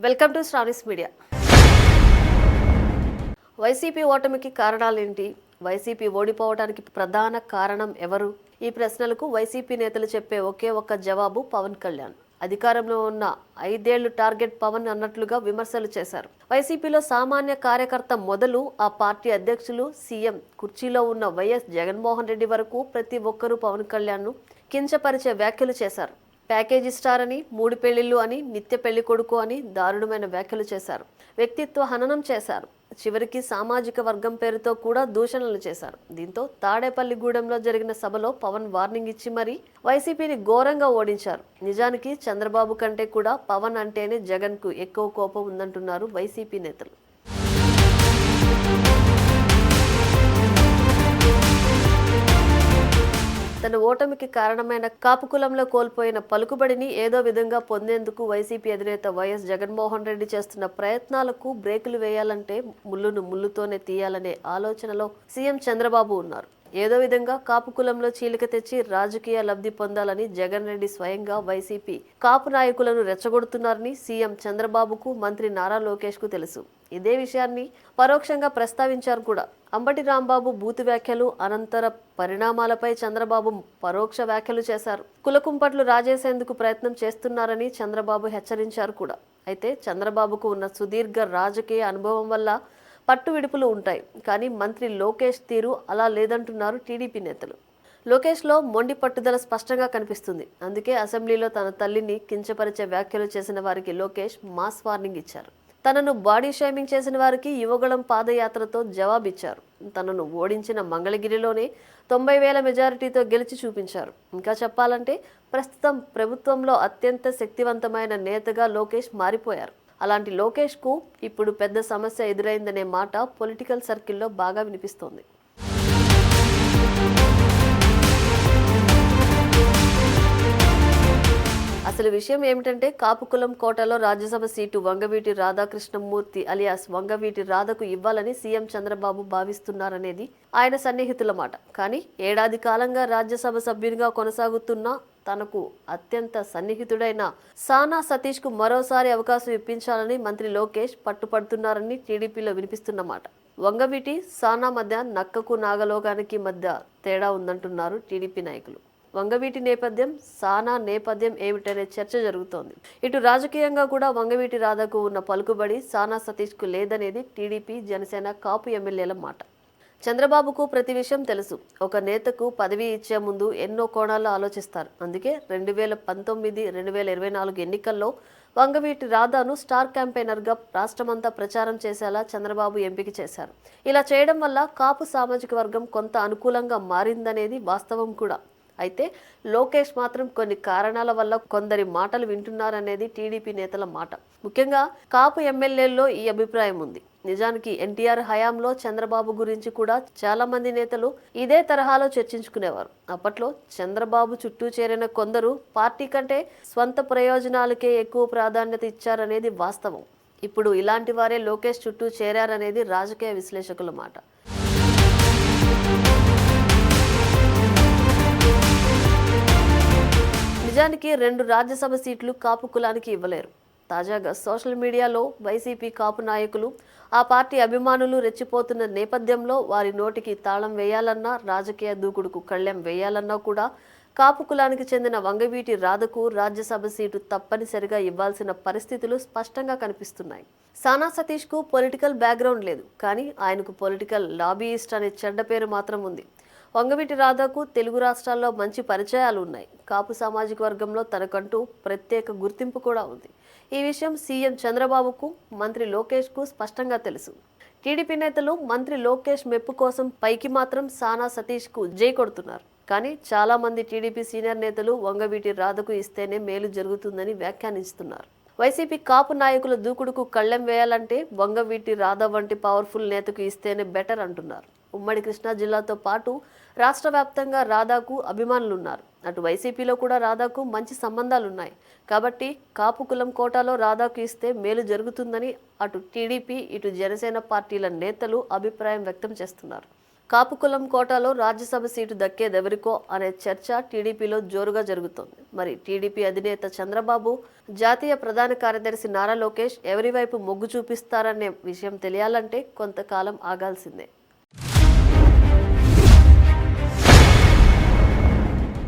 Welcome to స్టార్నిస్ media. YCP ఓటమికి కారణాలేంటి? వైసీపీ ఓడిపోవడానికి ప్రధాన కారణం ఎవరు? ఈ ప్రశ్నలకు వైసీపీ నేతలు చెప్పే ఒకే ఒక్క జవాబు పవన్ కళ్యాణ్. అధికారంలో ఉన్న 5 ఏళ్లు టార్గెట్ పవన్ అన్నట్లుగా విమర్శలు చేశారు. వైసీపీలో సామాన్య కార్యకర్త మొదలు ఆ పార్టీ అధ్యక్షులు, సీఎం కుర్చీలో ఉన్న వైఎస్ జగన్మోహన్ రెడ్డి వరకు ప్రతి ఒక్కరూ పవన్ కళ్యాణ్ను కించపరిచే వ్యాఖ్యలు చేశారు. ప్యాకేజీ స్టార్ అని, 3 పెళ్లిళ్లు అని, నిత్య పెళ్లి కొడుకు అని దారుణమైన వ్యాఖ్యలు చేశారు. వ్యక్తిత్వ హననం చేశారు. చివరికి సామాజిక వర్గం పేరుతో కూడా దూషణలు చేశారు. దీంతో తాడేపల్లిగూడెంలో జరిగిన సభలో పవన్ వార్నింగ్ ఇచ్చి మరీ వైసీపీని ఘోరంగా ఓడించారు. నిజానికి చంద్రబాబు కంటే కూడా పవన్ అంటేనే జగన్కు ఎక్కువ కోపం ఉందంటున్నారు వైసీపీ నేతలు. తన ఓటమికి కారణమైన కాపు కులంలో కోల్పోయిన పలుకుబడిని ఏదో విధంగా పొందేందుకు వైసీపీ అధినేత వైఎస్ జగన్మోహన్ రెడ్డి చేస్తున్న ప్రయత్నాలకు బ్రేకులు వేయాలంటే ముళ్ళును ముళ్ళుతోనే తీయాలనే ఆలోచనలో సీఎం చంద్రబాబు ఉన్నారు. ఏదో విధంగా కాపు కులంలో చీలిక తెచ్చి రాజకీయ లబ్ధి పొందాలని జగన్ రెడ్డి స్వయంగా వైసీపీ కాపు నాయకులను రెచ్చగొడుతున్నారని సీఎం చంద్రబాబుకు, మంత్రి నారా లోకేష్ కు తెలుసు. ఇదే విషయాన్ని పరోక్షంగా ప్రస్తావించారు కూడా. అంబటి రాంబాబు బూతు వ్యాఖ్యలు, అనంతర పరిణామాలపై చంద్రబాబు పరోక్ష వ్యాఖ్యలు చేశారు. కులకుంపట్లు రాజేసేందుకు ప్రయత్నం చేస్తున్నారని చంద్రబాబు హెచ్చరించారు కూడా. అయితే చంద్రబాబుకు ఉన్న సుదీర్ఘ రాజకీయ అనుభవం వల్ల పట్టు విడుపులు ఉంటాయి. కానీ మంత్రి లోకేష్ తీరు అలా లేదంటున్నారు టీడీపీ నేతలు. లోకేష్లో మొండి పట్టుదల స్పష్టంగా కనిపిస్తుంది. అందుకే అసెంబ్లీలో తన తల్లిని కించపరిచే వ్యాఖ్యలు చేసిన వారికి లోకేష్ మాస్ వార్నింగ్ ఇచ్చారు. తనను బాడీ షేమింగ్ చేసిన వారికి యువగళం పాదయాత్రతో జవాబిచ్చారు. తనను ఓడించిన మంగళగిరిలోనే 90,000 మెజారిటీతో గెలిచి చూపించారు. ఇంకా చెప్పాలంటే ప్రస్తుతం ప్రభుత్వంలో అత్యంత శక్తివంతమైన నేతగా లోకేష్ మారిపోయారు. అలాంటి లోకేష్కు ఇప్పుడు పెద్ద సమస్య ఎదురైందనే మాట పొలిటికల్ సర్కిల్లో బాగా వినిపిస్తోంది. అసలు విషయం ఏమిటంటే కాపు కులం కోటాలో రాజ్యసభ సీటు వంగవీటి రాధాకృష్ణమూర్తి అలియాస్ వంగవీటి రాధకు ఇవ్వాలని సీఎం చంద్రబాబు భావిస్తున్నారనేది ఆయన సన్నిహితుల మాట. కానీ ఏడాది కాలంగా రాజ్యసభ సభ్యునిగా కొనసాగుతున్న తనకు అత్యంత సన్నిహితుడైన సానా సతీష్ కు మరోసారి అవకాశం ఇప్పించాలని మంత్రి లోకేష్ పట్టుపడుతున్నారని టీడీపీలో వినిపిస్తున్నమాట. వంగవీటి, సానా మధ్య నక్కకు నాగలోకానికి మధ్య తేడా ఉందంటున్నారు టీడీపీ నాయకులు. వంగవీటి నేపథ్యం, సానా నేపథ్యం ఏమిటనే చర్చ జరుగుతోంది. ఇటు రాజకీయంగా కూడా వంగవీటి రాధకు ఉన్న పలుకుబడి సానా సతీష్ కు లేదనేది టీడీపీ, జనసేన, కాపు ఎమ్మెల్యేల మాట. చంద్రబాబుకు ప్రతి విషయం తెలుసు. ఒక నేతకు పదవి ఇచ్చే ముందు ఎన్నో కోణాల్లో ఆలోచిస్తారు. అందుకే 2019, 2024 ఎన్నికల్లో వంగవీటి రాధాను స్టార్ క్యాంపెయినర్గా రాష్ట్రమంతా ప్రచారం చేసేలా చంద్రబాబు ఎంపిక చేశారు. ఇలా చేయడం వల్ల కాపు సామాజిక వర్గం కొంత అనుకూలంగా మారిందనేది వాస్తవం కూడా. అయితే లోకేష్ మాత్రం కొన్ని కారణాల వల్ల కొందరి మాటలు వింటున్నారనేది టీడీపీ నేతల మాట. ముఖ్యంగా కాపు ఎమ్మెల్యేల్లో ఈ అభిప్రాయం ఉంది. నిజానికి ఎన్టీఆర్ హయాంలో చంద్రబాబు గురించి కూడా చాలా మంది నేతలు ఇదే తరహాలో చర్చించుకునేవారు. అప్పట్లో చంద్రబాబు చుట్టూ చేరిన కొందరు పార్టీ కంటే స్వంత ప్రయోజనాలకే ఎక్కువ ప్రాధాన్యత ఇచ్చారనేది వాస్తవం. ఇప్పుడు ఇలాంటి వారే లోకేష్ చుట్టూ చేరారనేది రాజకీయ విశ్లేషకుల మాట. నిజానికి 2 రాజ్యసభ సీట్లు కాపు కులానికి ఇవ్వలేరు. తాజాగా సోషల్ మీడియాలో వైసీపీ కాపు నాయకులు, ఆ పార్టీ అభిమానులు రెచ్చిపోతున్న నేపథ్యంలో వారి నోటికి తాళం వేయాలన్నా, రాజకీయ దూకుడుకు కళ్ళెం వేయాలన్నా కూడా కాపు కులానికి చెందిన వంగవీటి రాధకు రాజ్యసభ సీటు తప్పనిసరిగా ఇవ్వాల్సిన పరిస్థితులు స్పష్టంగా కనిపిస్తున్నాయి. సానా సతీష్ కు పొలిటికల్ బ్యాక్గ్రౌండ్ లేదు. కానీ ఆయనకు పొలిటికల్ లాబీయిస్ట్ అనే చెడ్డ పేరు మాత్రం ఉంది. వంగవీటి రాధకు తెలుగు రాష్ట్రాల్లో మంచి పరిచయాలు ఉన్నాయి. కాపు సామాజిక వర్గంలో తనకంటూ ప్రత్యేక గుర్తింపు కూడా ఉంది. ఈ విషయం సీఎం చంద్రబాబుకు, మంత్రి లోకేష్కు స్పష్టంగా తెలుసు. టీడీపీ నేతలు మంత్రి లోకేష్ మెప్పు కోసం పైకి మాత్రం సానా సతీష్కు జై కొడుతున్నారు. కానీ చాలా మంది టీడీపీ సీనియర్ నేతలు వంగవీటి రాధకు ఇస్తేనే మేలు జరుగుతుందని వ్యాఖ్యానిస్తున్నారు. వైసీపీ కాపు నాయకుల దూకుడుకు కళ్ళెం వేయాలంటే వంగవీటి రాధ వంటి పవర్ఫుల్ నేతకు ఇస్తేనే బెటర్ అంటున్నారు. ఉమ్మడి కృష్ణా జిల్లాతో పాటు రాష్ట్ర వ్యాప్తంగా రాధాకు అభిమానులున్నారు. అటు వైసీపీలో కూడా రాధాకు మంచి సంబంధాలున్నాయి. కాబట్టి కాపు కులం కోటాలో రాధాకు ఇస్తే మేలు జరుగుతుందని అటు టీడీపీ, ఇటు జనసేన పార్టీల నేతలు అభిప్రాయం వ్యక్తం చేస్తున్నారు. కాపుకులం కోటాలో రాజ్యసభ సీటు దక్కేదెవరికో అనే చర్చ టీడీపీలో జోరుగా జరుగుతోంది. మరి టీడీపీ అధినేత చంద్రబాబు, జాతీయ ప్రధాన కార్యదర్శి నారా లోకేష్ ఎవరి వైపు మొగ్గు చూపిస్తారనే విషయం తెలియాలంటే కొంతకాలం ఆగాల్సిందే.